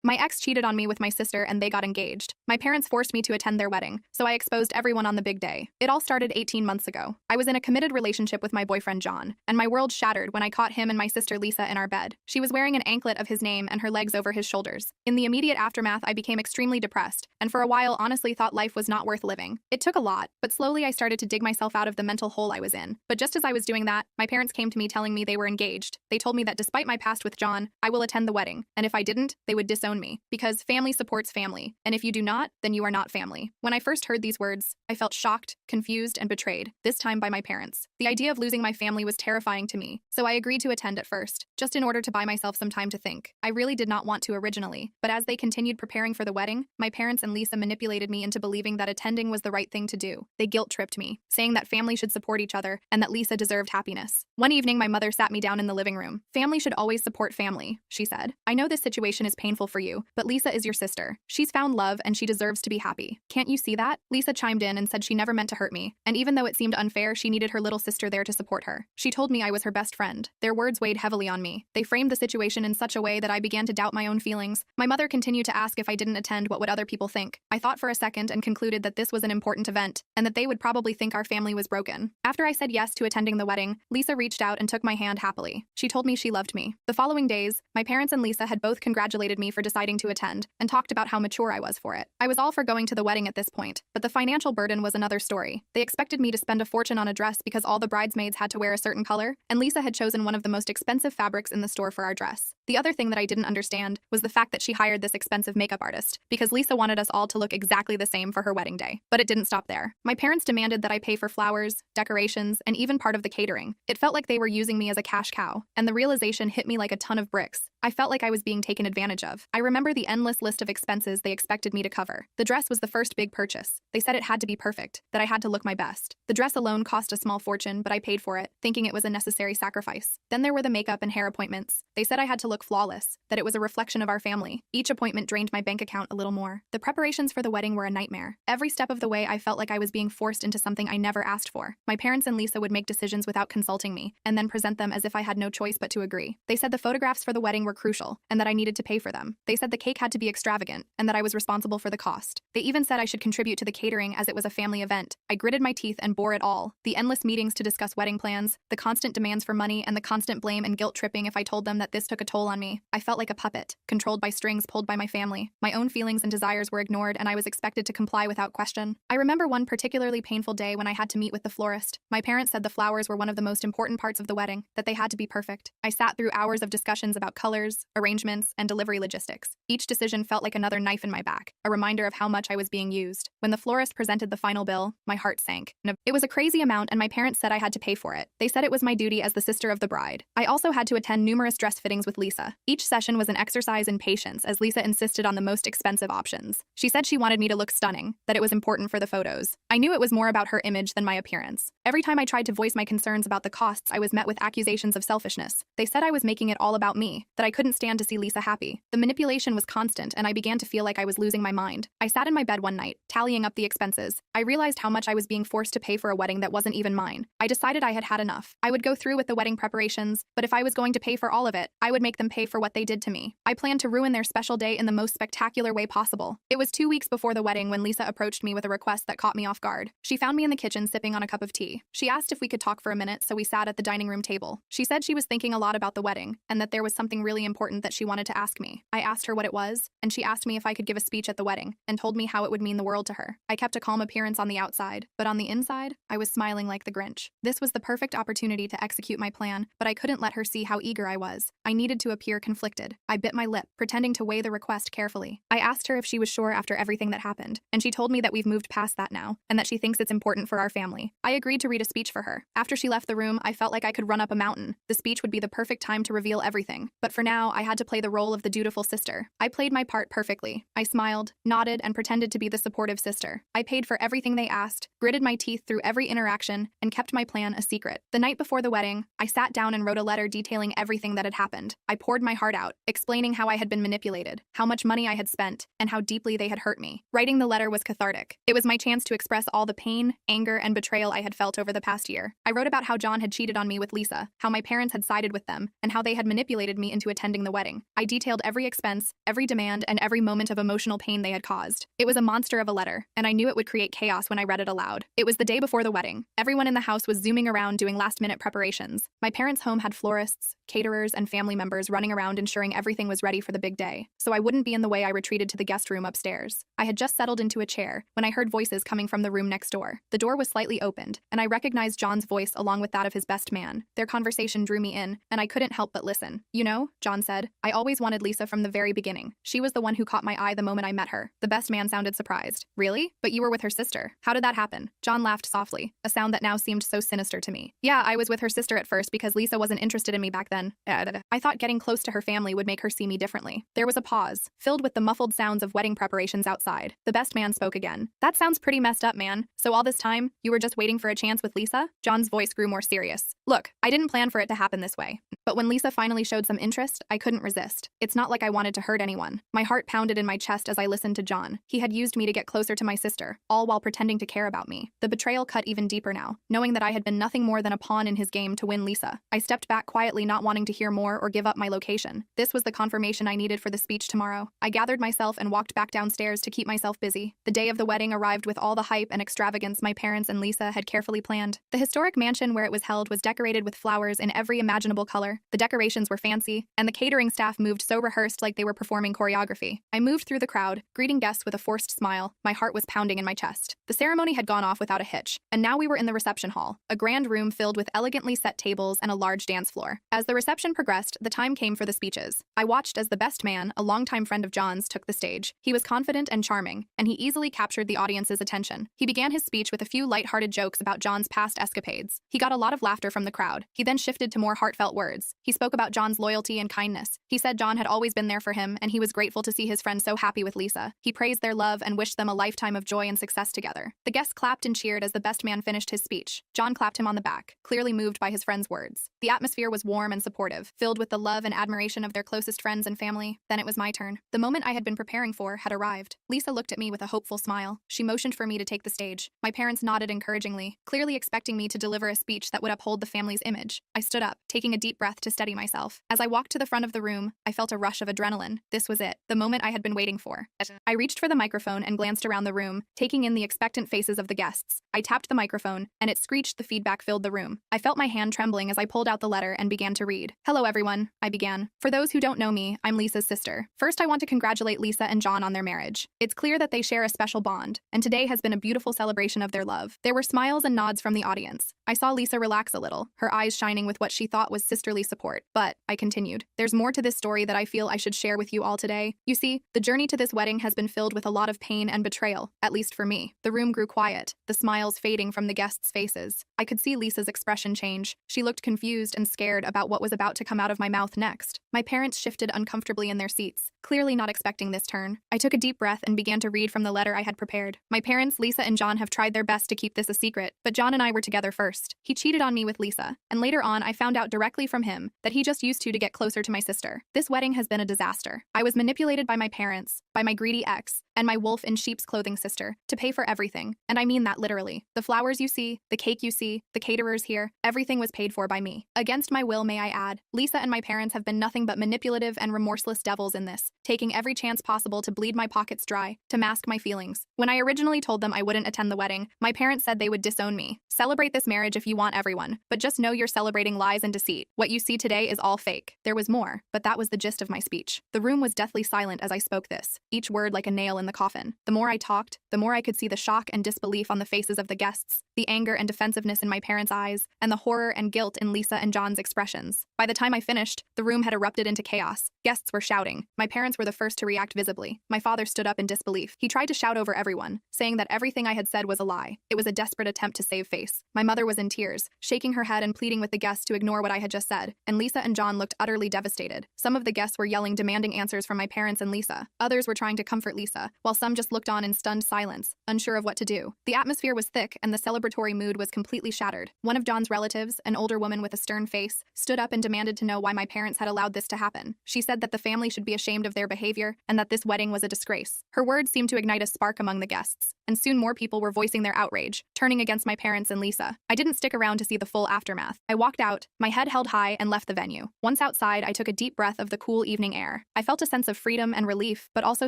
My ex cheated on me with my sister and they got engaged. My parents forced me to attend their wedding, so I exposed everyone on the big day. It all started 18 months ago. I was in a committed relationship with my boyfriend John, and my world shattered when I caught him and my sister Lisa in our bed. She was wearing an anklet of his name and her legs over his shoulders. In the immediate aftermath, I became extremely depressed, and for a while honestly thought life was not worth living. It took a lot, but slowly I started to dig myself out of the mental hole I was in. But just as I was doing that, my parents came to me telling me they were engaged. They told me that despite my past with John, I will attend the wedding, and if I didn't, they would disown me. Because family supports family, and if you do not, then you are not family. When I first heard these words, I felt shocked, confused, and betrayed, this time by my parents. The idea of losing my family was terrifying to me, so I agreed to attend at first, just in order to buy myself some time to think. I really did not want to originally, but as they continued preparing for the wedding, my parents and Lisa manipulated me into believing that attending was the right thing to do. They guilt-tripped me, saying that family should support each other and that Lisa deserved happiness. One evening, my mother sat me down in the living room. "Family should always support family," she said. "I know this situation is painful for you, but Lisa is your sister. She's found love and she deserves to be happy. Can't you see that?" Lisa chimed in and said she never meant to hurt me, and even though it seemed unfair, she needed her little sister there to support her. She told me I was her best friend. Their words weighed heavily on me. They framed the situation in such a way that I began to doubt my own feelings. My mother continued to ask if I didn't attend, what would other people think? I thought for a second and concluded that this was an important event, and that they would probably think our family was broken. After I said yes to attending the wedding, Lisa reached out and took my hand happily. She told me she loved me. The following days, my parents and Lisa had both congratulated me for deciding to attend, and talked about how mature I was for it. I was all for going to the wedding at this point, but the financial burden was another story. They expected me to spend a fortune on a dress because all the bridesmaids had to wear a certain color, and Lisa had chosen one of the most expensive fabrics in the store for our dress. The other thing that I didn't understand was the fact that she hired this expensive makeup artist, because Lisa wanted us all to look exactly the same for her wedding day. But it didn't stop there. My parents demanded that I pay for flowers, decorations, and even part of the catering. It felt like they were using me as a cash cow, and the realization hit me like a ton of bricks. I felt like I was being taken advantage of. I remember the endless list of expenses they expected me to cover. The dress was the first big purchase. They said it had to be perfect, that I had to look my best. The dress alone cost a small fortune, but I paid for it, thinking it was a necessary sacrifice. Then there were the makeup and hair appointments. They said I had to look flawless, that it was a reflection of our family. Each appointment drained my bank account a little more. The preparations for the wedding were a nightmare. Every step of the way, I felt like I was being forced into something I never asked for. My parents and Lisa would make decisions without consulting me, and then present them as if I had no choice but to agree. They said the photographs for the wedding were crucial, and that I needed to pay for them. They said the cake had to be extravagant, and that I was responsible for the cost. They even said I should contribute to the catering as it was a family event. I gritted my teeth and bore it all. The endless meetings to discuss wedding plans, the constant demands for money, and the constant blame and guilt tripping if I told them that this took a toll on me. I felt like a puppet, controlled by strings pulled by my family. My own feelings and desires were ignored, and I was expected to comply without question. I remember one particularly painful day when I had to meet with the florist. My parents said the flowers were one of the most important parts of the wedding, that they had to be perfect. I sat through hours of discussions about colors, arrangements, and delivery logistics. Each decision felt like another knife in my back, a reminder of how much I was being used. When the florist presented the final bill, my heart sank. It was a crazy amount, and my parents said I had to pay for it. They said it was my duty as the sister of the bride. I also had to attend numerous dress fittings with Lisa. Each session was an exercise in patience, as Lisa insisted on the most expensive options. She said she wanted me to look stunning, that it was important for the photos. I knew it was more about her image than my appearance. Every time I tried to voice my concerns about the costs, I was met with accusations of selfishness. They said I was making it all about me, that I couldn't stand to see Lisa happy. The manipulation was constant, and I began to feel like I was losing my mind. I sat in my bed one night, tallying up the expenses. I realized how much I was being forced to pay for a wedding that wasn't even mine. I decided I had had enough. I would go through with the wedding preparations, but if I was going to pay for all of it, I would make them pay for what they did to me. I planned to ruin their special day in the most spectacular way possible. It was 2 weeks before the wedding when Lisa approached me with a request that caught me off guard. She found me in the kitchen sipping on a cup of tea. She asked if we could talk for a minute, so we sat at the dining room table. She said she was thinking a lot about the wedding, and that there was something really important that she wanted to ask me. I asked her what it was, and she asked me if I could give a speech at the wedding, and told me how it would mean the world to her. I kept a calm appearance on the outside, but on the inside, I was smiling like the Grinch. This was the perfect opportunity to execute my plan, but I couldn't let her see how eager I was. I needed to appear conflicted. I bit my lip, pretending to weigh the request carefully. I asked her if she was sure after everything that happened, and she told me that we've moved past that now, and that she thinks it's important for our family. I agreed to read a speech for her. After she left the room, I felt like I could run up a mountain. The speech would be the perfect time to reveal everything, but for now, I had to play the role of the dutiful sister. I played my part perfectly. I smiled, nodded, and pretended to be the supportive sister. I paid for everything they asked, gritted my teeth through every interaction, and kept my plan a secret. The night before the wedding, I sat down and wrote a letter detailing everything that had happened. I poured my heart out, explaining how I had been manipulated, how much money I had spent, and how deeply they had hurt me. Writing the letter was cathartic. It was my chance to express all the pain, anger, and betrayal I had felt over the past year. I wrote about how John had cheated on me with Lisa, how my parents had sided with them, and how they had manipulated me into attending the wedding. I detailed every expense, every demand, and every moment of emotional pain they had caused. It was a monster of a letter, and I knew it would create chaos when I read it aloud. It was the day before the wedding. Everyone in the house was zooming around doing last-minute preparations. My parents' home had florists, caterers, and family members running around ensuring everything was ready for the big day. So I wouldn't be in the way, I retreated to the guest room upstairs. I had just settled into a chair when I heard voices coming from the room next door. The door was slightly opened, and I recognized John's voice along with that of his best man. Their conversation drew me in, and I couldn't help but listen. "You know," John said, "I always wanted Lisa from the very beginning. She was the one who caught my eye the moment I met her." The best man sounded surprised. "Really? But you were with her sister. How did that happen?" John laughed softly, a sound that now seemed so sinister to me. "Yeah, I was with her sister at first because Lisa wasn't interested in me back then. I thought getting close to her family would make her see me differently." There was a pause, filled with the muffled sounds of wedding preparations outside. The best man spoke again. "That sounds pretty messed up, man. So all this time, you were just waiting for a chance with Lisa?" John's voice grew more serious. "Look, I didn't plan for it to happen this way. But when Lisa finally showed some interest, I couldn't resist. It's not like I wanted to hurt anyone." My heart pounded in my chest as I listened to John. He had used me to get closer to my sister, all while pretending to care about me. The betrayal cut even deeper now, knowing that I had been nothing more than a pawn in his game to win Lisa. I stepped back quietly, not wanting to hear more or give up my location. This was the confirmation I needed for the speech tomorrow. I gathered myself and walked back downstairs to keep myself busy. The day of the wedding arrived with all the hype and extravagance my parents and Lisa had carefully planned. The historic mansion where it was held was decorated with flowers in every imaginable color. The decorations were fancy, and the catering staff moved so rehearsed like they were performing choreography. I moved through the crowd, greeting guests with a forced smile. My heart was pounding in my chest. The ceremony had gone off without a hitch, and now we were in the reception hall, a grand room filled with elegantly set tables and a large dance floor. As the reception progressed, the time came for the speeches. I watched as the best man, a longtime friend of John's, took the stage. He was confident and charming, and he easily captured the audience's attention. He began his speech with a few light-hearted jokes about John's past escapades. He got a lot of laughter from the crowd. He then shifted to more heartfelt words. He spoke about John's loyalty and kindness. He said John had always been there for him, and he was grateful to see his friend so happy with Lisa. He praised their love and wished them a lifetime of joy and success together. The guests clapped and cheered as the best man finished his speech. John clapped him on the back, clearly moved by his friend's words. The atmosphere was warm and supportive, filled with the love and admiration of their closest friends and family. Then it was my turn. The moment I had been preparing for had arrived. Lisa looked at me with a hopeful smile. She motioned for me to take the stage. My parents nodded encouragingly, clearly expecting me to deliver a speech that would uphold the family's image. I stood up, taking a deep breath to steady myself. As I walked to the front of the room, I felt a rush of adrenaline. This was it, the moment I had been waiting for. I reached for the microphone and glanced around the room, taking in the expectant faces of the guests. I tapped the microphone, and it screeched. The feedback filled the room. I felt my hand trembling as I pulled out the letter and began to read. "Hello everyone," I began. "For those who don't know me, I'm Lisa's sister. First, I want to congratulate Lisa and John on their marriage. It's clear that they share a special bond, and today has been a beautiful celebration of their love." There were smiles and nods from the audience. I saw Lisa relax a little, her eyes shining with what she thought was sisterly support. "But," I continued, "there's more to this story that I feel I should share with you all today. You see, the journey to this wedding has been filled with a lot of pain and betrayal, at least for me." The room grew quiet, the smiles fading from the guests' faces. I could see Lisa's expression change. She looked confused and scared about what was about to come out of my mouth next. My parents shifted uncomfortably in their seats, clearly not expecting this turn. I took a deep breath and began to read from the letter I had prepared. "My parents, Lisa and John, have tried their best to keep this a secret, but John and I were together first. He cheated on me with Lisa, and later on I found out directly from him that he just used to get closer to my sister. This wedding has been a disaster. I was manipulated by my parents, by my greedy ex, and my wolf in sheep's clothing sister to pay for everything, and I mean that literally. The flowers you see, the cake you see, the caterers here, everything was paid for by me. Against my will, may I add. Lisa and my parents have been nothing but manipulative and remorseless devils in this, taking every chance possible to bleed my pockets dry, to mask my feelings. When I originally told them I wouldn't attend the wedding, my parents said they would disown me. Celebrate this marriage if you want, everyone, but just know you're celebrating lies and deceit. What you see today is all fake." There was more, but that was the gist of my speech. The room was deathly silent as I spoke this, each word like a nail in the coffin. The more I talked, the more I could see the shock and disbelief on the faces of the guests, the anger and defensiveness in my parents' eyes, and the horror and guilt in Lisa and John's expressions. By the time I finished, the room had erupted into chaos. Guests were shouting. My parents were the first to react visibly. My father stood up in disbelief. He tried to shout over everyone, saying that everything I had said was a lie. It was a desperate attempt to save face. My mother was in tears, shaking her head and pleading with the guests to ignore what I had just said, and Lisa and John looked utterly devastated. Some of the guests were yelling, demanding answers from my parents and Lisa. Others were trying to comfort Lisa, while some just looked on in stunned silence, unsure of what to do. The atmosphere was thick, and the celebratory mood was completely shattered. One of John's relatives, an older woman with a stern face, stood up and demanded to know why my parents had allowed this to happen. She said that the family should be ashamed of their behavior, and that this wedding was a disgrace. Her words seemed to ignite a spark among the guests. and soon more people were voicing their outrage, turning against my parents and Lisa. I didn't stick around to see the full aftermath. I walked out, my head held high, and left the venue. Once outside, I took a deep breath of the cool evening air. I felt a sense of freedom and relief, but also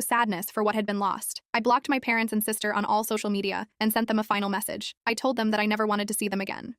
sadness for what had been lost. I blocked my parents and sister on all social media and sent them a final message. I told them that I never wanted to see them again.